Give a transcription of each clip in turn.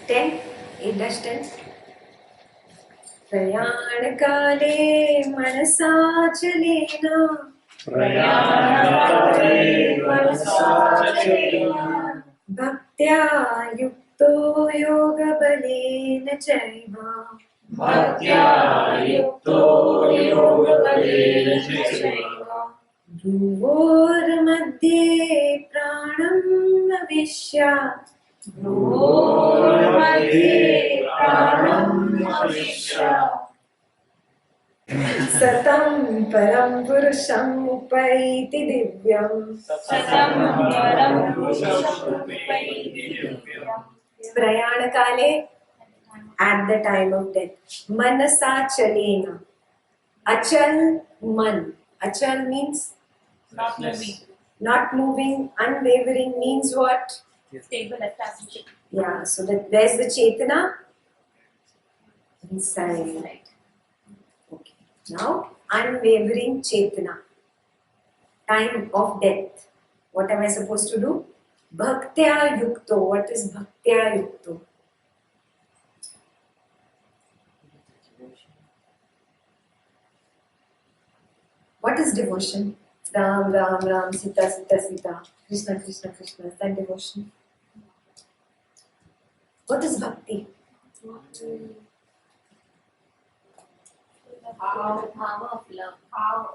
10, 8-10. प्रयाणकाले मनसा चलेन भक्त्या युक्तो योगबलेन चैव भ्रुवोर्मध्ये प्राणं नविष्य सतं परं पुरुषम् उपैति दिव्यम् प्रयाण काले at the time of death manasa chalena achal man achal means not moving unwavering means what Stable, established. yeah so that where's the chetana inside okay now unwavering chetana time of death what am I supposed to do bhaktya yukto what is bhaktya yukto what is devotion ram ram ram sita sita sita krishna krishna krishna is that devotion what is bhakti Power of love. Power.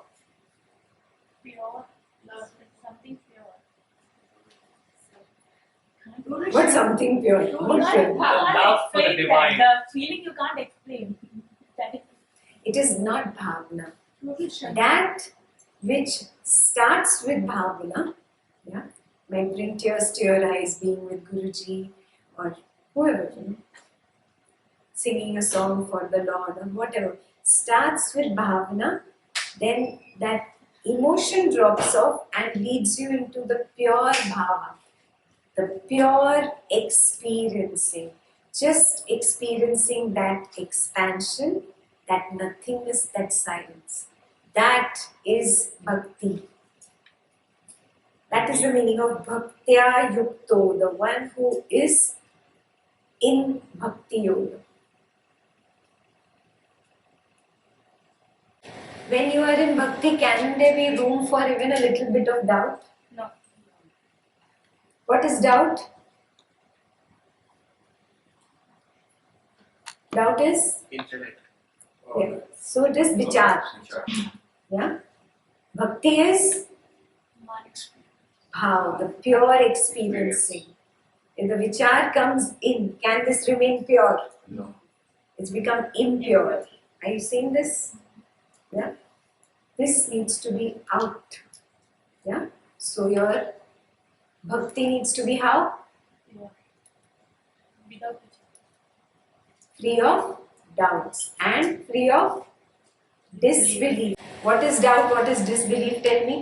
Pure love. Something pure. what's something pure Love for the divine. The feeling you can't explain. That is it is not bhavana that which starts with bhavana yeah may bring tears to your eyes being with Guruji or whoever singing a song for the Lord or whatever starts with bhavana then that emotion drops off and leads you into the pure bhava the pure experiencing just experiencing that expansion that nothingness that silence that is bhakti that is the meaning of bhaktya yukto the one who is in bhakti yoga when you are in bhakti can there be room for even a little bit of doubt no. what is doubt doubt is Internet. yeah. so it is vichar yeah bhakti is bhav the pure experiencing if the vichar comes in can this remain pure No. it's become impure are you seeing this yeah this needs to be out yeah so your bhakti needs to be how Without free of doubts and free of disbelief what is doubt what is disbelief tell me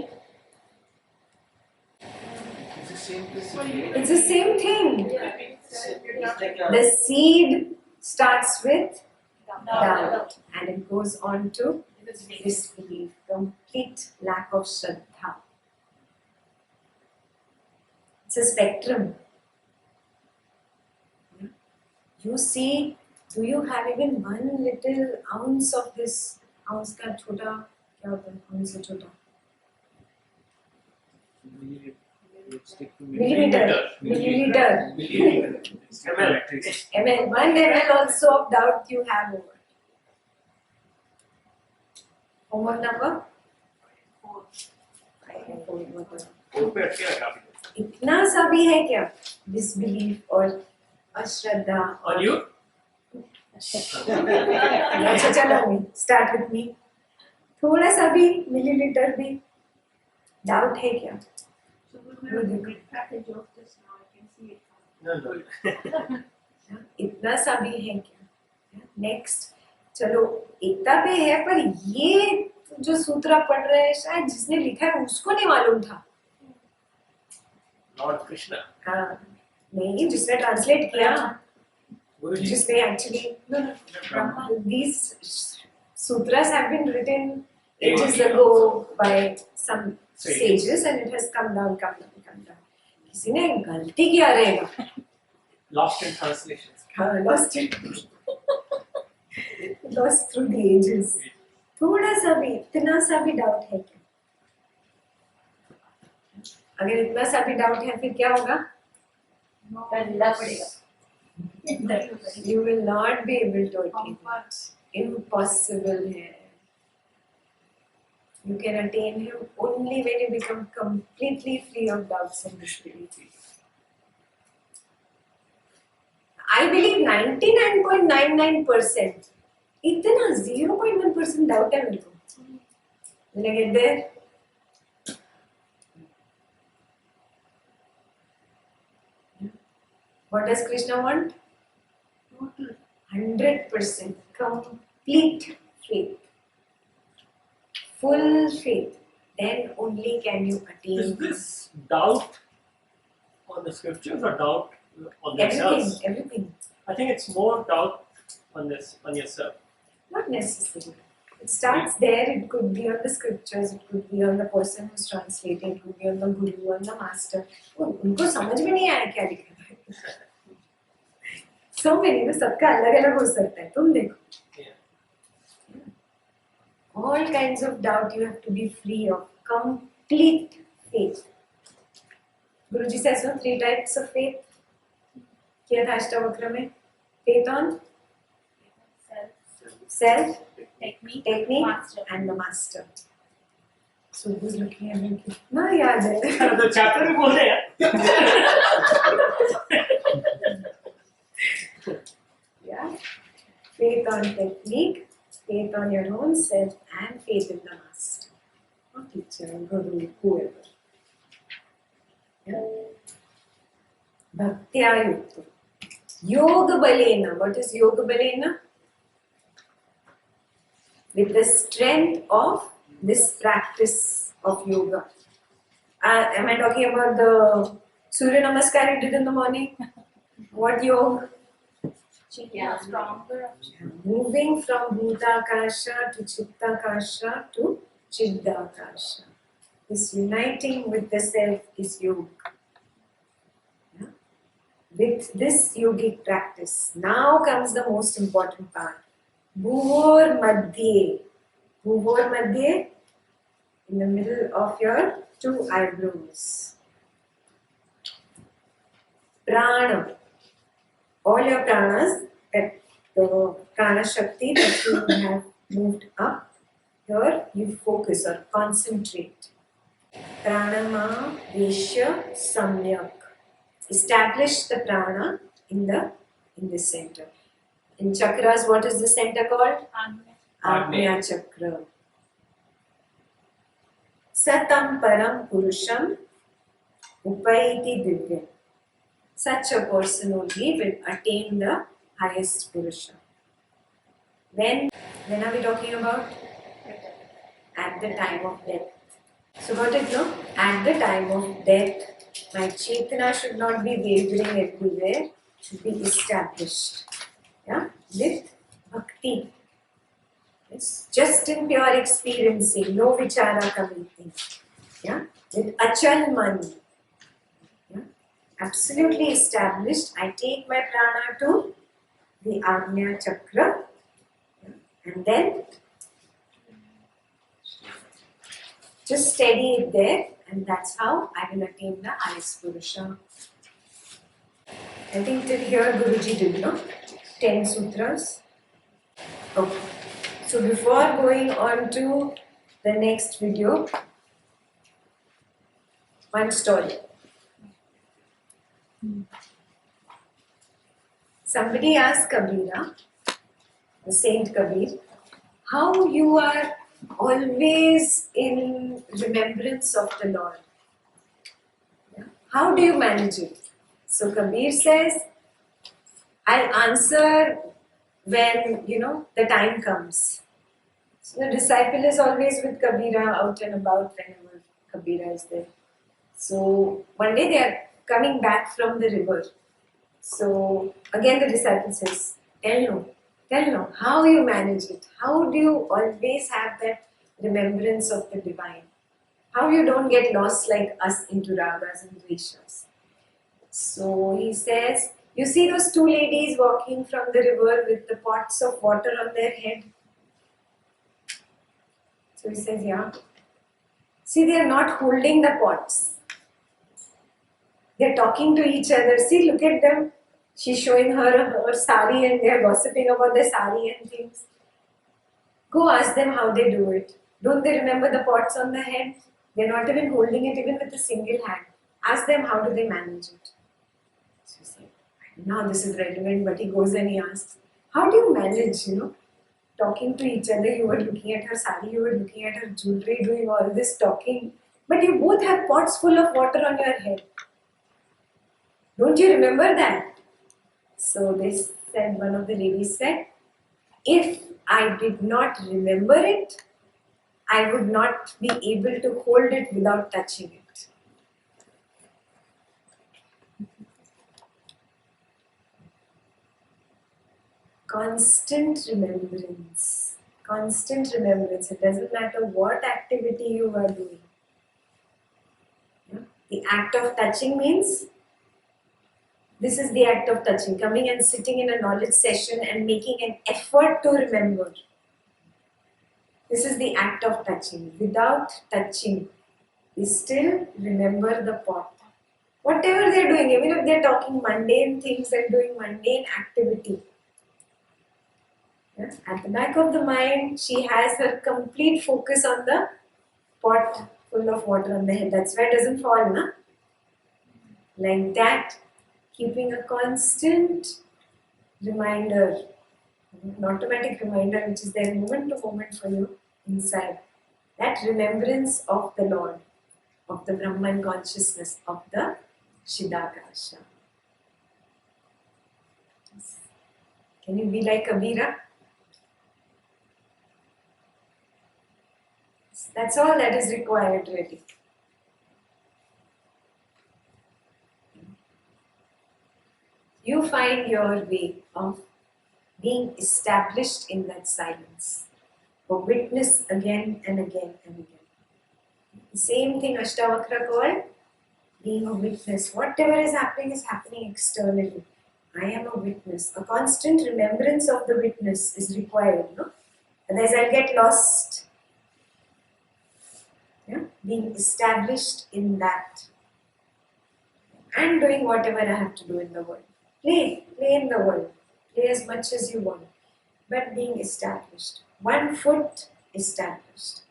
it's the same thing the seed starts with doubt and it goes on to disbelief complete lack of shraddha it's a spectrum you see do you have even one little ounce of this ounce का छोटा क्या होता है ounce से छोटा milliliter ml 1 ml also of doubt you have over homework number 4 इतना सा भी है क्या disbelief और अश्रद्धा Are you? अच्छा चलो स्टार्ट विथ मी थोड़ा सा भी मिलीलीटर भी डाउट है क्या इतना सा भी है क्या नेक्स्ट चलो एकता पे है पर ये जो सूत्र पढ़ रहे हैं शायद जिसने लिखा है उसको नहीं मालूम था Lord Krishna. हाँ नहीं जिसने ट्रांसलेट किया जिसने actually these sutras have been written ages ago by some sages and it has come down किसी ने गलती किया रहेगा Lost in translations. Lost it. Lost through the ages. थोड़ा सा भी, इतना सा भी डाउट है क्या? अगर इतना सा भी डाउट है फिर क्या होगा? करना पड़ेगा. You will not be able to attain it. Impossible है. You can attain him only when you become completely free of doubts and disbelief. I believe 99.99%. इतना 0.1% doubt है मेरे को. Will I get there? What does Krishna want? 100% complete faith. Full faith. Then only can you attain. Is this doubt on the scriptures or doubt on themselves? Everything. I think it's more doubt on this, on yourself. Not necessarily. It starts there. It could be on the scriptures. It could be on the person who's translating. It could be on the guru, on the master. उनको समझ में नहीं आया क्या लिखा है. So many में सबका अलग-अलग हो सकता है. तुम देखो. All kinds of doubt you have to be free of. Complete faith. Guruji says no 3 types of faith. किया था अष्टावक्र में. Faith on self, technique, master. And the master. So who's looking at me? कितना याद है? तो chapter भी बोल रहे हैं. Yeah. Faith on technique, faith on your own self, and faith in the master. Or teacher, guru, whoever. Yeah. Bhaktya yukta. Yoga balena. What is yoga balena? With the strength of this practice of yoga. Am I talking about the Surya Namaskar you did in the morning? What yoga? Yeah, stronger. Moving from Bhutakasha to Chittakasha to Chiddakasha. This uniting with the self is yoga. Yeah? With this yogic practice, now comes the most important part. Bhuvor Madhye. Bhuvor Madhye, in the middle of your 2 eyebrows. Prana. All your pranas, that the prana shakti that you have moved up, here you focus or concentrate. Pranama Veshya Samyak. Establish the prana in the center. In chakras, what is the center called? Agnya Chakra. Satam Param Purusham Upaiti Divya. Such a person only will attain the highest Purusha. When are we talking about? At the time of death. So got it, no? At the time of death, my Chetana should not be wavering everywhere, should be established. Yeah? With bhakti. It's just in pure experiencing, no vichara committing. Yeah? With achal man. Yeah? Absolutely established. I take my prana to the Agnya Chakra. Yeah? And then just steady it there, and that's how I will attain the highest Purusha. I think till here Guruji did, no? 10 sutras. Okay. So before going on to the next video, one story. Somebody asked Kabira, the Saint Kabir, how you are always in remembrance of the Lord. Yeah? How do you manage it? So Kabir says, I'll answer when, the time comes. So the disciple is always with Kabira, out and about whenever Kabira is there. So one day they are coming back from the river. So again the disciple says, tell no, how you manage it? How do you always have that remembrance of the divine? How you don't get lost like us into ragas and dveshas? So he says, You see those two ladies walking from the river with the pots of water on their head? So he says, yeah. See, they are not holding the pots. They are talking to each other. See, look at them. She's showing her sari and they are gossiping about the sari and things. Go ask them how they do it. Don't they remember the pots on the head? They're not even holding it even with a single hand. Ask them how do they manage it. So you say, now this is relevant, but he goes and he asks, how do you manage, talking to each other? You were looking at her sari, you were looking at her jewelry, doing all this talking, but you both have pots full of water on your head. Don't you remember that? So they said, one of the ladies said, if I did not remember it, I would not be able to hold it without touching it. Constant remembrance. Constant remembrance. It doesn't matter what activity you are doing. The act of touching means, this is the act of touching. Coming and sitting in a knowledge session and making an effort to remember. This is the act of touching. Without touching, we still remember the pot. Whatever they're doing, even if they're talking mundane things and doing mundane activity. At the back of the mind, she has her complete focus on the pot full of water on the head. That's why it doesn't fall, na? Like that, keeping a constant reminder, an automatic reminder which is there moment to moment for you inside. That remembrance of the Lord, of the Brahman consciousness, of the Shidakasha. Can you be like Kabira? That's all that is required, really. You find your way of being established in that silence, a witness again and again and again. The same thing Ashtavakra called being a witness. Whatever is happening externally. I am a witness. A constant remembrance of the witness is required, no? Otherwise I'll get lost. Yeah? Being established in that. And doing whatever I have to do in the world. Play in the world. Play as much as you want. But being established. 1 foot established.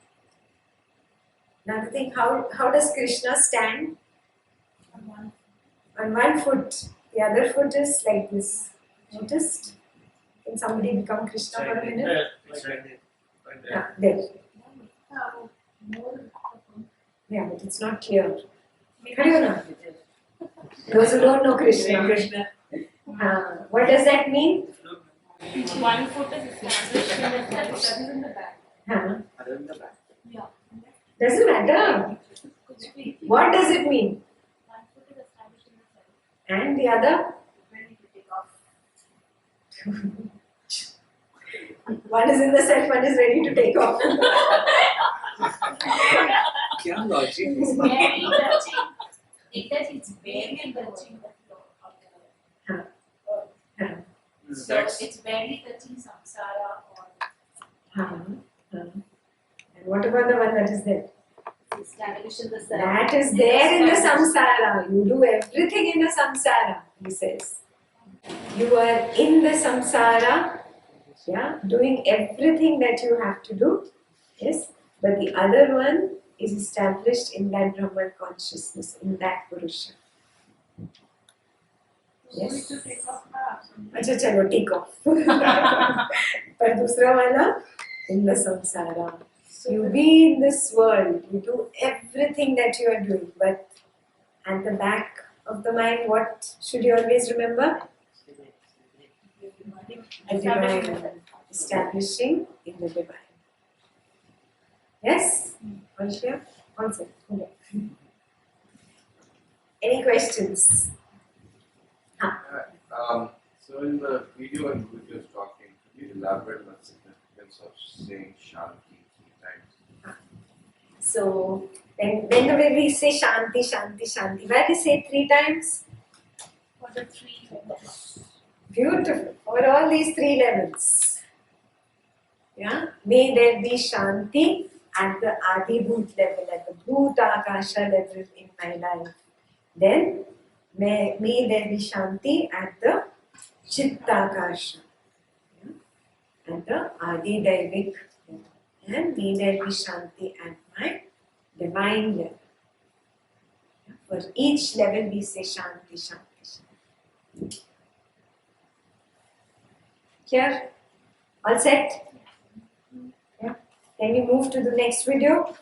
Another thing, how does Krishna stand? On 1 foot. The other foot is like this. Noticed? Can somebody become Krishna for a minute? Yeah, there. Yeah, but it's not clear. Those who don't know Krishna. What does that mean? 1 foot is established in the self. In the back. Yeah. Doesn't matter. What does it mean? 1 foot is established in the self. And the other? Ready to take off. One is in the self, one is ready to take off. क्या logic It's very touching. It's very touching. So it's very touching samsara or And what about the one that is there? established in the self. That is there in the samsara. You do everything in the samsara, he says. You are in the samsara, doing everything that you have to do. Yes, but the other one is established in that Brahman consciousness, in that Purusha. Yes. To take off now. अच्छा चलो take off. पर दूसरा वाला in the samsara. You be in this world, you do everything that you are doing, but at the back of the mind, what should you always remember? The divine. Establishing in the divine. Yes? All clear? All set. Okay. Any questions? So in the video when Guruji was talking, could you elaborate on the significance of saying Shanti 3 times? So, whenever we say Shanti, Shanti, Shanti, why we say 3 times? For the 3 Beautiful. For all these three levels. Yeah. May there be Shanti at the Adibhut level, at the Bhuta Akasha level in my life. Then may there be Shanti at the Chittakasha, yeah, at the Adi Daivik level. And may there be Shanti at my divine level. Yeah. For each level we say Shanti, Shanti, Shanti. Here, all set? Yeah. Can we move to the next video?